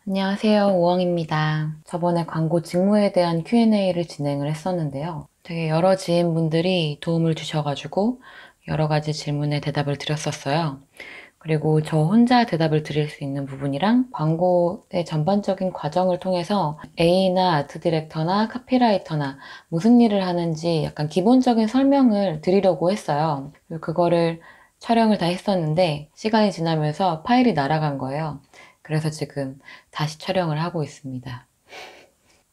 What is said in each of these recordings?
안녕하세요, 우엉입니다. 저번에 광고 직무에 대한 Q&A를 진행을 했었는데요. 되게 여러 지인분들이 도움을 주셔가지고 여러 가지 질문에 대답을 드렸었어요. 그리고 저 혼자 대답을 드릴 수 있는 부분이랑 광고의 전반적인 과정을 통해서 A나 아트 디렉터나 카피라이터나 무슨 일을 하는지 약간 기본적인 설명을 드리려고 했어요. 그리고 그거를 촬영을 다 했었는데 시간이 지나면서 파일이 날아간 거예요. 그래서 지금 다시 촬영을 하고 있습니다.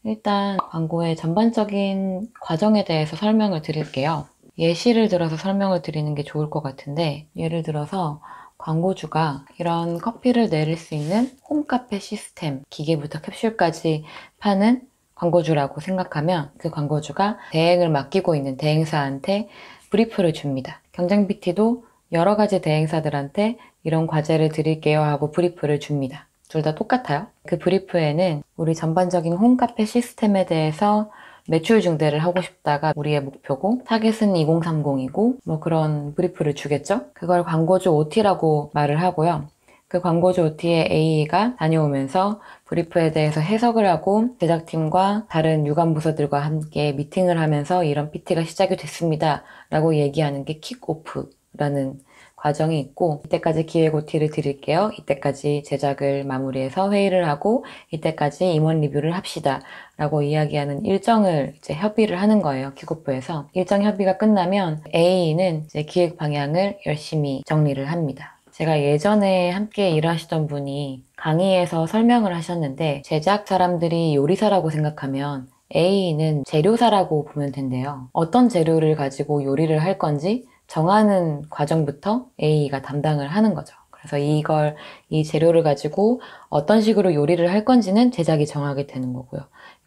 일단 광고의 전반적인 과정에 대해서 설명을 드릴게요. 예시를 들어서 설명을 드리는 게 좋을 것 같은데, 예를 들어서 광고주가 이런 커피를 내릴 수 있는 홈카페 시스템, 기계부터 캡슐까지 파는 광고주라고 생각하면 그 광고주가 대행을 맡기고 있는 대행사한테 브리프를 줍니다. 경쟁 PT도 여러 가지 대행사들한테 이런 과제를 드릴게요 하고 브리프를 줍니다. 둘 다 똑같아요. 그 브리프에는 우리 전반적인 홈카페 시스템에 대해서 매출 증대를 하고 싶다가 우리의 목표고 타겟은 2030이고 뭐 그런 브리프를 주겠죠. 그걸 광고주 OT라고 말을 하고요. 그 광고주 OT에 A가 다녀오면서 브리프에 대해서 해석을 하고 제작팀과 다른 유관부서들과 함께 미팅을 하면서 이런 PT가 시작이 됐습니다 라고 얘기하는 게 킥오프라는 과정이 있고, 이때까지 기획 OT를 드릴게요. 이때까지 제작을 마무리해서 회의를 하고 이때까지 임원 리뷰를 합시다 라고 이야기하는 일정을 이제 협의를 하는 거예요. 킥오프에서. 일정 협의가 끝나면 A는 이제 기획 방향을 열심히 정리를 합니다. 제가 예전에 함께 일하시던 분이 강의에서 설명을 하셨는데, 제작 사람들이 요리사라고 생각하면 A는 재료사라고 보면 된대요. 어떤 재료를 가지고 요리를 할 건지 정하는 과정부터 A가 담당을 하는 거죠. 그래서 이 재료를 가지고 어떤 식으로 요리를 할 건지는 제작이 정하게 되는 거고요.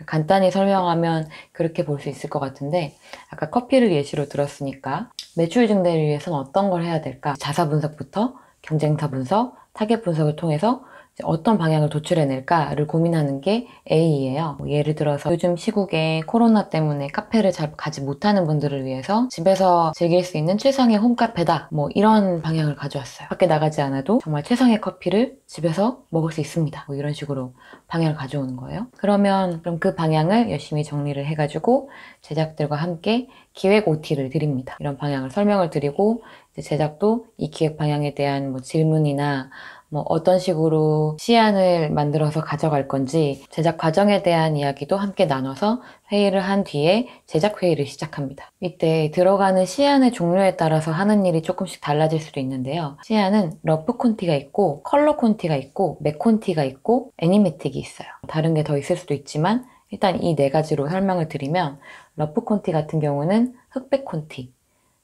간단히 설명하면 그렇게 볼 수 있을 것 같은데, 아까 커피를 예시로 들었으니까 매출 증대를 위해서는 어떤 걸 해야 될까? 자사 분석부터 경쟁사 분석, 타겟 분석을 통해서 어떤 방향을 도출해낼까를 고민하는 게 A예요. 예를 들어서 요즘 시국에 코로나 때문에 카페를 잘 가지 못하는 분들을 위해서 집에서 즐길 수 있는 최상의 홈카페다, 뭐 이런 방향을 가져왔어요. 밖에 나가지 않아도 정말 최상의 커피를 집에서 먹을 수 있습니다, 뭐 이런 식으로 방향을 가져오는 거예요. 그럼 그 방향을 열심히 정리를 해가지고 제작들과 함께 기획 OT를 드립니다. 이런 방향을 설명을 드리고 제작도 이 기획 방향에 대한 뭐 질문이나 뭐 어떤 식으로 시안을 만들어서 가져갈 건지 제작 과정에 대한 이야기도 함께 나눠서 회의를 한 뒤에 제작 회의를 시작합니다. 이때 들어가는 시안의 종류에 따라서 하는 일이 조금씩 달라질 수도 있는데요. 시안은 러프 콘티가 있고 컬러 콘티가 있고 맥 콘티가 있고 애니메틱이 있어요. 다른 게 더 있을 수도 있지만 일단 이 네 가지로 설명을 드리면, 러프 콘티 같은 경우는 흑백 콘티,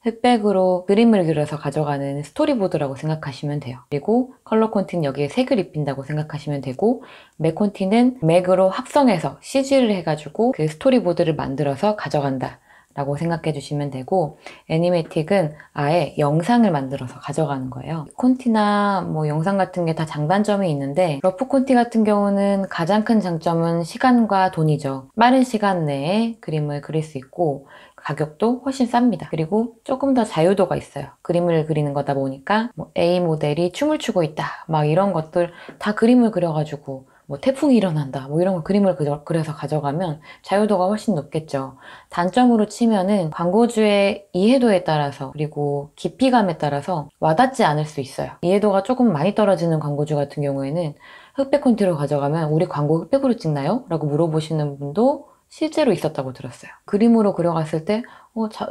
흑백으로 그림을 그려서 가져가는 스토리보드라고 생각하시면 돼요. 그리고 컬러 콘티는 여기에 색을 입힌다고 생각하시면 되고, 맥 콘티는 맥으로 합성해서 CG를 해가지고 그 스토리보드를 만들어서 가져간다 라고 생각해 주시면 되고, 애니메틱은 아예 영상을 만들어서 가져가는 거예요. 콘티나 뭐 영상 같은 게 다 장단점이 있는데, 러프 콘티 같은 경우는 가장 큰 장점은 시간과 돈이죠. 빠른 시간 내에 그림을 그릴 수 있고 가격도 훨씬 쌉니다. 그리고 조금 더 자유도가 있어요. 그림을 그리는 거다 보니까 뭐 A 모델이 춤을 추고 있다, 막 이런 것들 다 그림을 그려가지고 뭐 태풍이 일어난다, 뭐 이런 거 그림을 그려서 가져가면 자유도가 훨씬 높겠죠. 단점으로 치면은 광고주의 이해도에 따라서 그리고 깊이감에 따라서 와닿지 않을 수 있어요. 이해도가 조금 많이 떨어지는 광고주 같은 경우에는 흑백 콘티로 가져가면 우리 광고 흑백으로 찍나요? 라고 물어보시는 분도 실제로 있었다고 들었어요. 그림으로 그려갔을 때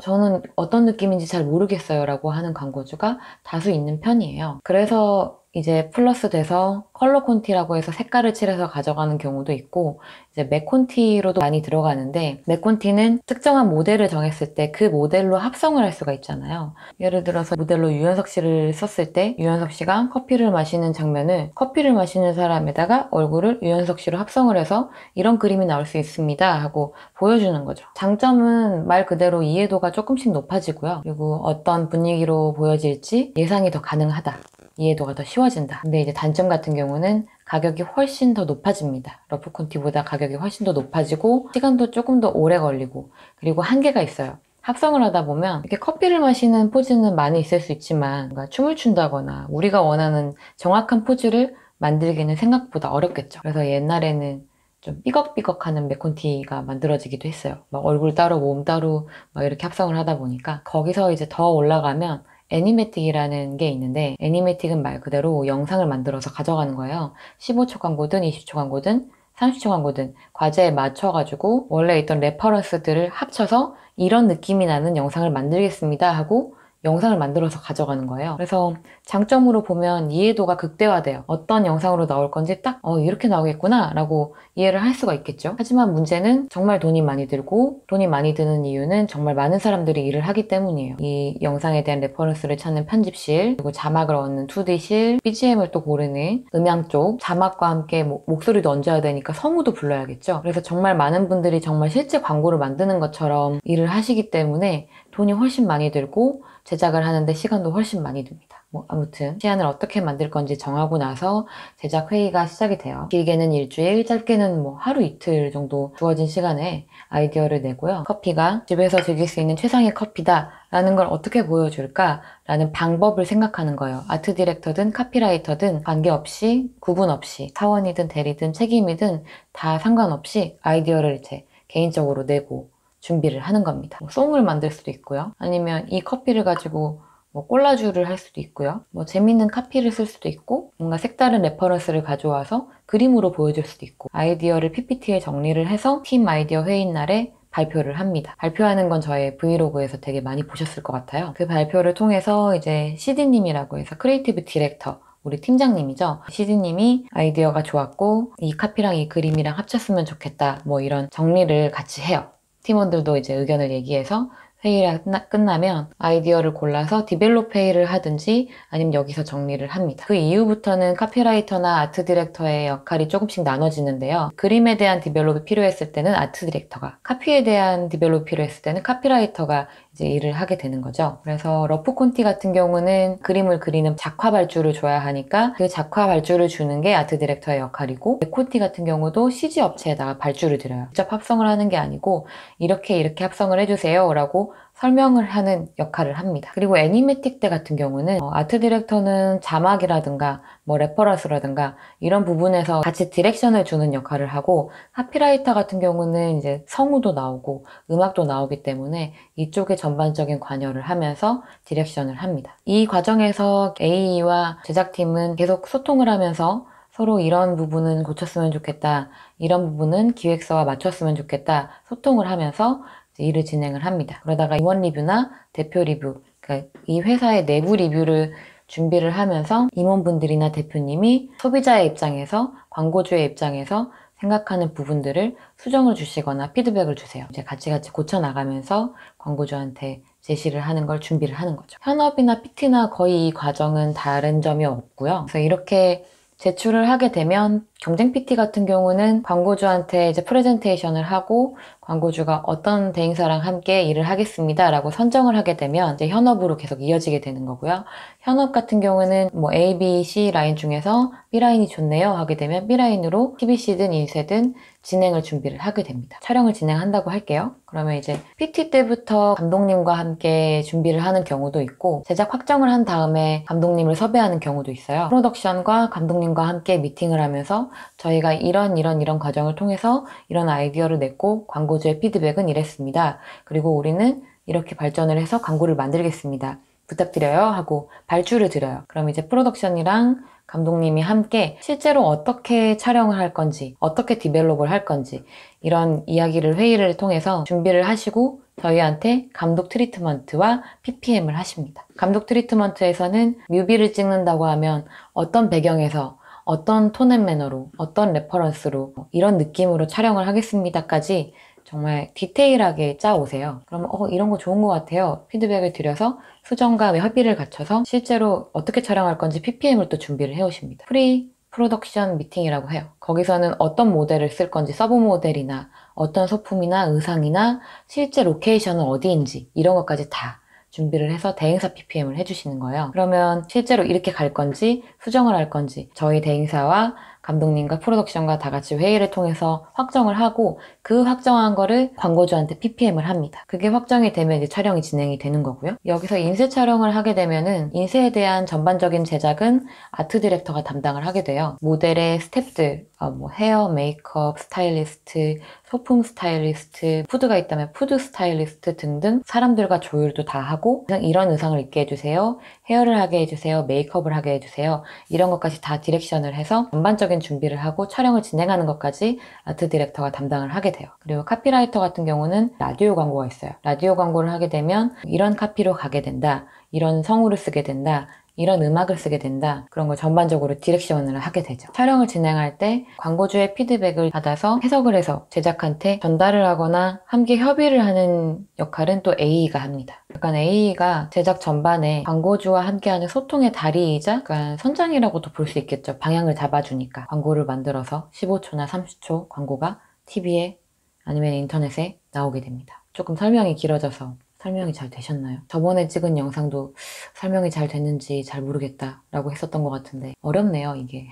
저는 어떤 느낌인지 잘 모르겠어요 라고 하는 광고주가 다수 있는 편이에요. 그래서 이제 플러스 돼서 컬러 콘티라고 해서 색깔을 칠해서 가져가는 경우도 있고, 이제 맥 콘티로도 많이 들어가는데, 맥 콘티는 특정한 모델을 정했을 때 그 모델로 합성을 할 수가 있잖아요. 예를 들어서 모델로 유연석 씨를 썼을 때 유연석 씨가 커피를 마시는 장면을 커피를 마시는 사람에다가 얼굴을 유연석 씨로 합성을 해서 이런 그림이 나올 수 있습니다 하고 보여주는 거죠. 장점은 말 그대로 이해도가 조금씩 높아지고요. 그리고 어떤 분위기로 보여질지 예상이 더 가능하다, 이해도가 더 쉬워진다. 근데 이제 단점 같은 경우는 가격이 훨씬 더 높아집니다. 러프 콘티보다 가격이 훨씬 더 높아지고 시간도 조금 더 오래 걸리고, 그리고 한계가 있어요. 합성을 하다 보면 이렇게 커피를 마시는 포즈는 많이 있을 수 있지만 뭔가 춤을 춘다거나 우리가 원하는 정확한 포즈를 만들기는 생각보다 어렵겠죠. 그래서 옛날에는 좀 삐걱삐걱하는 맥콘티가 만들어지기도 했어요. 막 얼굴 따로 몸 따로 막 이렇게 합성을 하다 보니까 거기서 이제 더 올라가면 애니메틱이라는 게 있는데 애니메틱은 말 그대로 영상을 만들어서 가져가는 거예요. 15초 광고든 20초 광고든 30초 광고든 과제에 맞춰가지고 원래 있던 레퍼런스들을 합쳐서 이런 느낌이 나는 영상을 만들겠습니다 하고 영상을 만들어서 가져가는 거예요. 그래서 장점으로 보면 이해도가 극대화돼요. 어떤 영상으로 나올 건지 딱 이렇게 나오겠구나 라고 이해를 할 수가 있겠죠. 하지만 문제는 정말 돈이 많이 들고 돈이 많이 드는 이유는 정말 많은 사람들이 일을 하기 때문이에요. 이 영상에 대한 레퍼런스를 찾는 편집실, 그리고 자막을 얻는 2D실, BGM을 또 고르는 음향 쪽, 자막과 함께 목소리도 얹어야 되니까 성우도 불러야겠죠. 그래서 정말 많은 분들이 정말 실제 광고를 만드는 것처럼 일을 하시기 때문에 돈이 훨씬 많이 들고 제작을 하는데 시간도 훨씬 많이 듭니다. 아무튼 시안을 어떻게 만들 건지 정하고 나서 제작 회의가 시작이 돼요. 길게는 일주일, 짧게는 하루 이틀 정도 주어진 시간에 아이디어를 내고요. 커피가 집에서 즐길 수 있는 최상의 커피다 라는 걸 어떻게 보여줄까 라는 방법을 생각하는 거예요. 아트 디렉터든 카피라이터든 관계없이, 구분 없이, 사원이든 대리든 책임이든 다 상관없이 아이디어를 제 개인적으로 내고 준비를 하는 겁니다. 송을 만들 수도 있고요. 아니면 이 커피를 가지고 콜라주를 할 수도 있고요. 재밌는 카피를 쓸 수도 있고 뭔가 색다른 레퍼런스를 가져와서 그림으로 보여줄 수도 있고 아이디어를 PPT에 정리를 해서 팀 아이디어 회의 날에 발표를 합니다. 발표하는 건 저의 브이로그에서 되게 많이 보셨을 것 같아요. 그 발표를 통해서 이제 CD님이라고 해서 크리에이티브 디렉터 우리 팀장님이죠. CD님이 아이디어가 좋았고 이 카피랑 이 그림이랑 합쳤으면 좋겠다 이런 정리를 같이 해요. 팀원들도 이제 의견을 얘기해서 회의가 끝나면 아이디어를 골라서 디벨롭 회의를 하든지 아니면 여기서 정리를 합니다. 그 이후부터는 카피라이터나 아트 디렉터의 역할이 조금씩 나눠지는데요. 그림에 대한 디벨롭이 필요했을 때는 아트 디렉터가, 카피에 대한 디벨롭이 필요했을 때는 카피라이터가 이제 일을 하게 되는 거죠. 그래서 러프 콘티 같은 경우는 그림을 그리는 작화 발주를 줘야 하니까 그 작화 발주를 주는 게 아트 디렉터의 역할이고 콘티 같은 경우도 CG 업체에다가 발주를 드려요. 직접 합성을 하는 게 아니고 이렇게 합성을 해주세요 라고 설명을 하는 역할을 합니다. 그리고 애니메틱 때 같은 경우는 아트 디렉터는 자막이라든가 레퍼런스라든가 이런 부분에서 같이 디렉션을 주는 역할을 하고 카피라이터 같은 경우는 이제 성우도 나오고 음악도 나오기 때문에 이쪽에 전반적인 관여를 하면서 디렉션을 합니다. 이 과정에서 AE와 제작팀은 계속 소통을 하면서 서로 이런 부분은 고쳤으면 좋겠다, 이런 부분은 기획서와 맞췄으면 좋겠다 소통을 하면서 일을 진행을 합니다. 그러다가 임원 리뷰나 대표 리뷰, 그러니까 이 회사의 내부 리뷰를 준비를 하면서 임원분들이나 대표님이 소비자의 입장에서, 광고주의 입장에서 생각하는 부분들을 수정을 주시거나 피드백을 주세요. 이제 같이 고쳐나가면서 광고주한테 제시를 하는 걸 준비를 하는 거죠. 현업이나 PT나 거의 이 과정은 다른 점이 없고요. 그래서 이렇게 제출을 하게 되면 경쟁 PT 같은 경우는 광고주한테 이제 프레젠테이션을 하고 광고주가 어떤 대행사랑 함께 일을 하겠습니다 라고 선정을 하게 되면 이제 현업으로 계속 이어지게 되는 거고요. 현업 같은 경우는 A, B, C 라인 중에서 B 라인이 좋네요 하게 되면 B 라인으로 TBC든 인쇄든 진행을 준비를 하게 됩니다. 촬영을 진행한다고 할게요. 그러면 이제 PT 때부터 감독님과 함께 준비를 하는 경우도 있고 제작 확정을 한 다음에 감독님을 섭외하는 경우도 있어요. 프로덕션과 감독님과 함께 미팅을 하면서 저희가 이런 과정을 통해서 이런 아이디어를 냈고 광고주의 피드백은 이랬습니다. 그리고 우리는 이렇게 발전을 해서 광고를 만들겠습니다. 부탁드려요 하고 발주를 드려요. 그럼 이제 프로덕션이랑 감독님이 함께 실제로 어떻게 촬영을 할 건지, 어떻게 디벨롭을 할 건지 이런 이야기를 회의를 통해서 준비를 하시고 저희한테 감독 트리트먼트와 PPM을 하십니다. 감독 트리트먼트에서는 뮤비를 찍는다고 하면 어떤 배경에서 어떤 톤 앤 매너로, 어떤 레퍼런스로 이런 느낌으로 촬영을 하겠습니다까지 정말 디테일하게 짜오세요. 그러면 이런 거 좋은 것 같아요. 피드백을 드려서 수정과 협의를 갖춰서 실제로 어떻게 촬영할 건지 PPM을 또 준비를 해오십니다. 프리 프로덕션 미팅이라고 해요. 거기서는 어떤 모델을 쓸 건지 서브 모델이나 어떤 소품이나 의상이나 실제 로케이션은 어디인지 이런 것까지 다 준비를 해서 대행사 PPM을 해주시는 거예요. 그러면 실제로 이렇게 갈 건지 수정을 할 건지 저희 대행사와 감독님과 프로덕션과 다 같이 회의를 통해서 확정을 하고 그 확정한 거를 광고주한테 PPM을 합니다. 그게 확정이 되면 이제 촬영이 진행이 되는 거고요. 여기서 인쇄 촬영을 하게 되면은 인쇄에 대한 전반적인 제작은 아트 디렉터가 담당을 하게 돼요. 모델의 스태프들, 뭐 헤어, 메이크업, 스타일리스트, 소품 스타일리스트, 푸드가 있다면 푸드 스타일리스트 등등 사람들과 조율도 다 하고 이런 의상을 입게 해주세요. 헤어를 하게 해주세요. 메이크업을 하게 해주세요. 이런 것까지 다 디렉션을 해서 전반적인 준비를 하고 촬영을 진행하는 것까지 아트 디렉터가 담당을 하게 돼요. 그리고 카피라이터 같은 경우는 라디오 광고가 있어요. 라디오 광고를 하게 되면 이런 카피로 가게 된다. 이런 성우를 쓰게 된다. 이런 음악을 쓰게 된다. 그런 걸 전반적으로 디렉션을 하게 되죠. 촬영을 진행할 때 광고주의 피드백을 받아서 해석을 해서 제작한테 전달을 하거나 함께 협의를 하는 역할은 또 AE가 합니다. 약간 AE가 제작 전반에 광고주와 함께하는 소통의 다리이자 약간 선장이라고도 볼 수 있겠죠. 방향을 잡아주니까. 광고를 만들어서 15초나 30초 광고가 TV에 아니면 인터넷에 나오게 됩니다. 조금 설명이 길어져서 설명이 잘 되셨나요? 저번에 찍은 영상도 설명이 잘 됐는지 잘 모르겠다 라고 했었던 것 같은데 어렵네요 이게.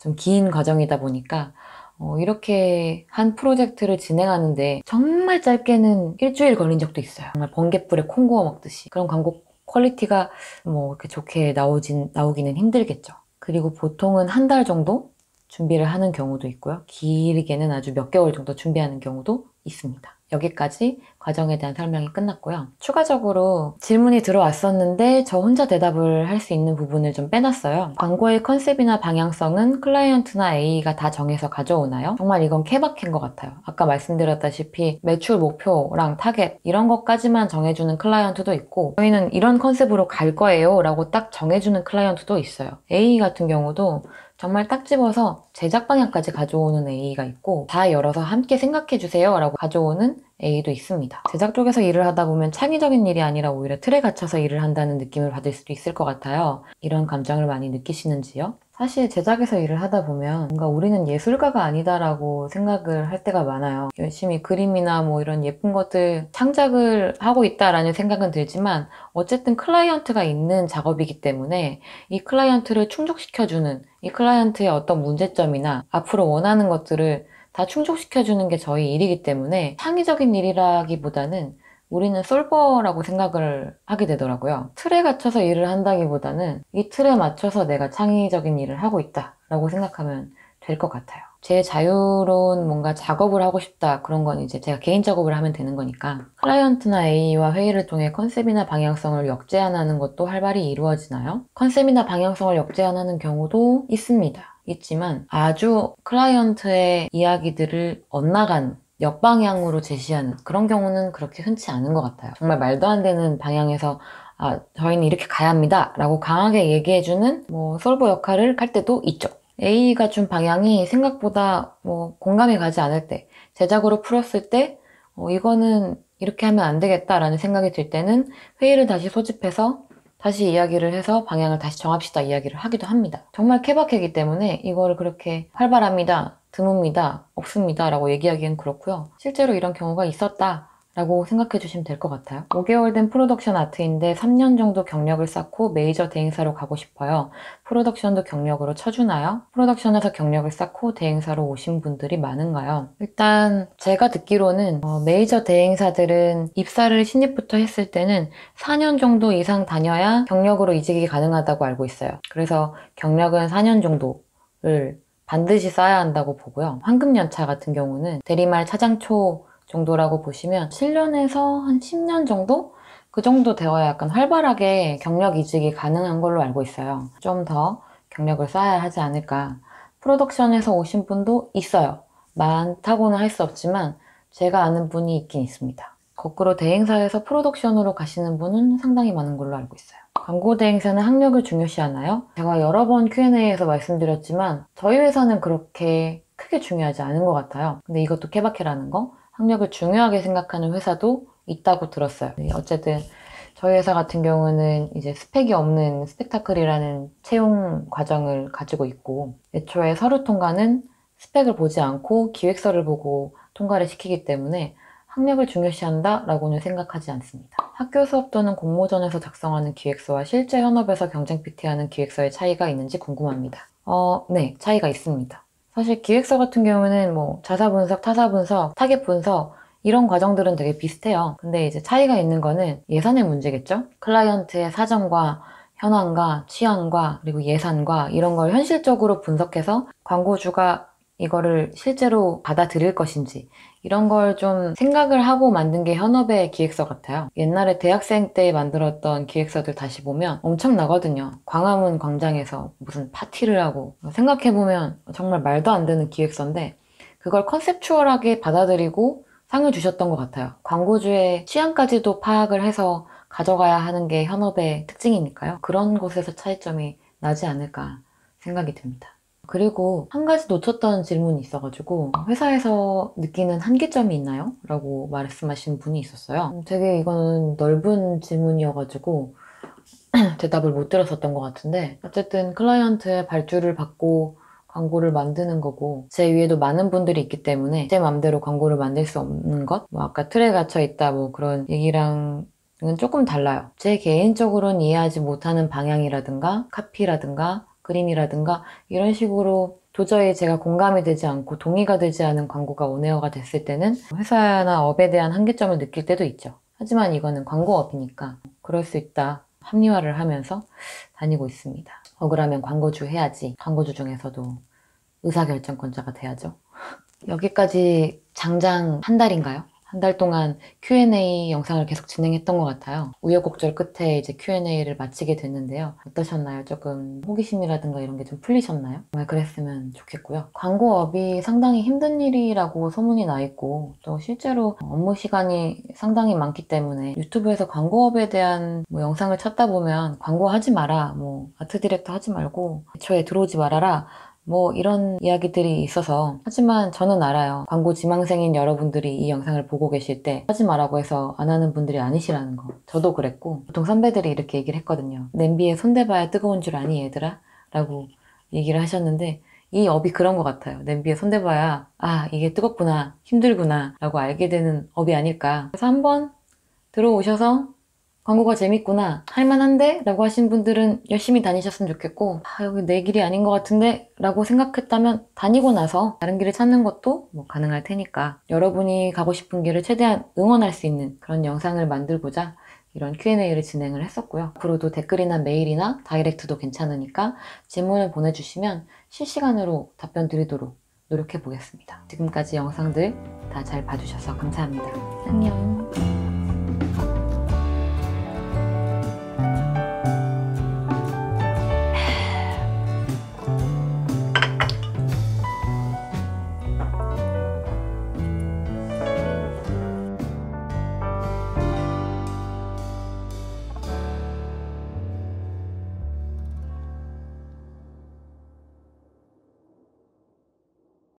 좀 긴 과정이다 보니까 이렇게 한 프로젝트를 진행하는데 정말 짧게는 일주일 걸린 적도 있어요. 정말 번갯불에 콩 구워 먹듯이. 그런 광고 퀄리티가 뭐 이렇게 좋게 나오기는 힘들겠죠. 그리고 보통은 한 달 정도 준비를 하는 경우도 있고요. 길게는 아주 몇 개월 정도 준비하는 경우도 있습니다. 여기까지 과정에 대한 설명이 끝났고요. 추가적으로 질문이 들어왔었는데 저 혼자 대답을 할 수 있는 부분을 좀 빼놨어요. 광고의 컨셉이나 방향성은 클라이언트나 AE가 다 정해서 가져오나요? 정말 이건 케바케인 것 같아요. 아까 말씀드렸다시피 매출 목표랑 타겟 이런 것까지만 정해주는 클라이언트도 있고 저희는 이런 컨셉으로 갈 거예요 라고 딱 정해주는 클라이언트도 있어요. AE 같은 경우도 정말 딱 집어서 제작 방향까지 가져오는 AE가 있고 다 열어서 함께 생각해주세요 라고 가져오는 AE도 있습니다. 제작 쪽에서 일을 하다 보면 창의적인 일이 아니라 오히려 틀에 갇혀서 일을 한다는 느낌을 받을 수도 있을 것 같아요. 이런 감정을 많이 느끼시는지요? 사실 제작에서 일을 하다 보면 뭔가 우리는 예술가가 아니다라고 생각을 할 때가 많아요. 열심히 그림이나 뭐 이런 예쁜 것들 창작을 하고 있다라는 생각은 들지만 어쨌든 클라이언트가 있는 작업이기 때문에 이 클라이언트를 충족시켜주는 이 클라이언트의 어떤 문제점이나 앞으로 원하는 것들을 다 충족시켜주는 게 저희 일이기 때문에 창의적인 일이라기보다는 우리는 솔버라고 생각을 하게 되더라고요. 틀에 갇혀서 일을 한다기보다는 이 틀에 맞춰서 내가 창의적인 일을 하고 있다라고 생각하면 될 것 같아요. 제 자유로운 뭔가 작업을 하고 싶다 그런 건 이제 제가 개인 작업을 하면 되는 거니까 클라이언트나 AE와 회의를 통해 컨셉이나 방향성을 역제안하는 것도 활발히 이루어지나요? 컨셉이나 방향성을 역제안하는 경우도 있습니다. 있지만 아주 클라이언트의 이야기들을 엇나간 역방향으로 제시하는 그런 경우는 그렇게 흔치 않은 것 같아요. 정말 말도 안 되는 방향에서 저희는 이렇게 가야 합니다 라고 강하게 얘기해주는 솔버 역할을 할 때도 있죠. A가 준 방향이 생각보다 공감이 가지 않을 때 제작으로 풀었을 때 이거는 이렇게 하면 안 되겠다라는 생각이 들 때는 회의를 다시 소집해서 다시 이야기를 해서 방향을 다시 정합시다 이야기를 하기도 합니다. 정말 케바케이기 때문에 이거를 그렇게 활발합니다, 드뭅니다, 없습니다 라고 얘기하기엔 그렇고요. 실제로 이런 경우가 있었다 라고 생각해 주시면 될 것 같아요. 5개월 된 프로덕션 아트인데 3년 정도 경력을 쌓고 메이저 대행사로 가고 싶어요. 프로덕션도 경력으로 쳐주나요? 프로덕션에서 경력을 쌓고 대행사로 오신 분들이 많은가요? 일단 제가 듣기로는 메이저 대행사들은 입사를 신입부터 했을 때는 4년 정도 이상 다녀야 경력으로 이직이 가능하다고 알고 있어요. 그래서 경력은 4년 정도를 반드시 쌓아야 한다고 보고요. 황금연차 같은 경우는 대리말 차장초 정도라고 보시면 7년에서 한 10년 정도? 그 정도 되어야 약간 활발하게 경력 이직이 가능한 걸로 알고 있어요. 좀 더 경력을 쌓아야 하지 않을까. 프로덕션에서 오신 분도 있어요. 많다고는 할 수 없지만 제가 아는 분이 있긴 있습니다. 거꾸로 대행사에서 프로덕션으로 가시는 분은 상당히 많은 걸로 알고 있어요. 광고 대행사는 학력을 중요시하나요? 제가 여러 번 Q&A에서 말씀드렸지만 저희 회사는 그렇게 크게 중요하지 않은 것 같아요. 근데 이것도 케바케라는 거? 학력을 중요하게 생각하는 회사도 있다고 들었어요. 어쨌든 저희 회사 같은 경우는 이제 스펙이 없는 스펙타클이라는 채용 과정을 가지고 있고 애초에 서류 통과는 스펙을 보지 않고 기획서를 보고 통과를 시키기 때문에 학력을 중요시한다 라고는 생각하지 않습니다. 학교 수업 또는 공모전에서 작성하는 기획서와 실제 현업에서 경쟁 PT하는 기획서의 차이가 있는지 궁금합니다. 네, 차이가 있습니다. 사실 기획서 같은 경우는 뭐 자사 분석, 타사 분석, 타겟 분석 이런 과정들은 되게 비슷해요. 근데 이제 차이가 있는 거는 예산의 문제겠죠? 클라이언트의 사정과 현황과 취향과 그리고 예산과 이런 걸 현실적으로 분석해서 광고주가 이거를 실제로 받아들일 것인지 이런 걸 좀 생각을 하고 만든 게 현업의 기획서 같아요. 옛날에 대학생 때 만들었던 기획서들 다시 보면 엄청나거든요. 광화문 광장에서 무슨 파티를 하고 생각해보면 정말 말도 안 되는 기획서인데 그걸 컨셉추얼하게 받아들이고 상을 주셨던 것 같아요. 광고주의 취향까지도 파악을 해서 가져가야 하는 게 현업의 특징이니까요. 그런 곳에서 차이점이 나지 않을까 생각이 듭니다. 그리고 한 가지 놓쳤던 질문이 있어가지고 회사에서 느끼는 한계점이 있나요? 라고 말씀하신 분이 있었어요. 되게 이거는 넓은 질문이어가지고 대답을 못 들었었던 것 같은데 어쨌든 클라이언트의 발주를 받고 광고를 만드는 거고 제 위에도 많은 분들이 있기 때문에 제 맘대로 광고를 만들 수 없는 것? 뭐 아까 틀에 갇혀 있다 뭐 그런 얘기랑은 조금 달라요. 제 개인적으로는 이해하지 못하는 방향이라든가 카피라든가 그림이라든가 이런 식으로 도저히 제가 공감이 되지 않고 동의가 되지 않은 광고가 온에어가 됐을 때는 회사나 업에 대한 한계점을 느낄 때도 있죠. 하지만 이거는 광고업이니까 그럴 수 있다. 합리화를 하면서 다니고 있습니다. 억울하면 광고주 해야지. 광고주 중에서도 의사결정권자가 돼야죠. 여기까지 장장 한 달인가요? 한 달 동안 Q&A 영상을 계속 진행했던 것 같아요. 우여곡절 끝에 이제 Q&A를 마치게 됐는데요. 어떠셨나요? 조금 호기심이라든가 이런 게 좀 풀리셨나요? 정말 그랬으면 좋겠고요. 광고업이 상당히 힘든 일이라고 소문이 나 있고 또 실제로 업무 시간이 상당히 많기 때문에 유튜브에서 광고업에 대한 뭐 영상을 찾다 보면 광고하지 마라, 뭐 아트 디렉터 하지 말고 애초에 들어오지 말아라 뭐 이런 이야기들이 있어서 하지만 저는 알아요. 광고 지망생인 여러분들이 이 영상을 보고 계실 때 하지 말라고 해서 안 하는 분들이 아니시라는 거. 저도 그랬고 보통 선배들이 이렇게 얘기를 했거든요. 냄비에 손대봐야 뜨거운 줄 아니 얘들아? 라고 얘기를 하셨는데 이 업이 그런 것 같아요. 냄비에 손대봐야 아 이게 뜨겁구나 힘들구나 라고 알게 되는 업이 아닐까. 그래서 한번 들어오셔서 광고가 재밌구나, 할만한데? 라고 하신 분들은 열심히 다니셨으면 좋겠고 아 여기 내 길이 아닌 것 같은데? 라고 생각했다면 다니고 나서 다른 길을 찾는 것도 뭐 가능할 테니까 여러분이 가고 싶은 길을 최대한 응원할 수 있는 그런 영상을 만들고자 이런 Q&A를 진행을 했었고요. 앞으로도 댓글이나 메일이나 다이렉트도 괜찮으니까 질문을 보내주시면 실시간으로 답변 드리도록 노력해 보겠습니다. 지금까지 영상들 다 잘 봐주셔서 감사합니다. 안녕.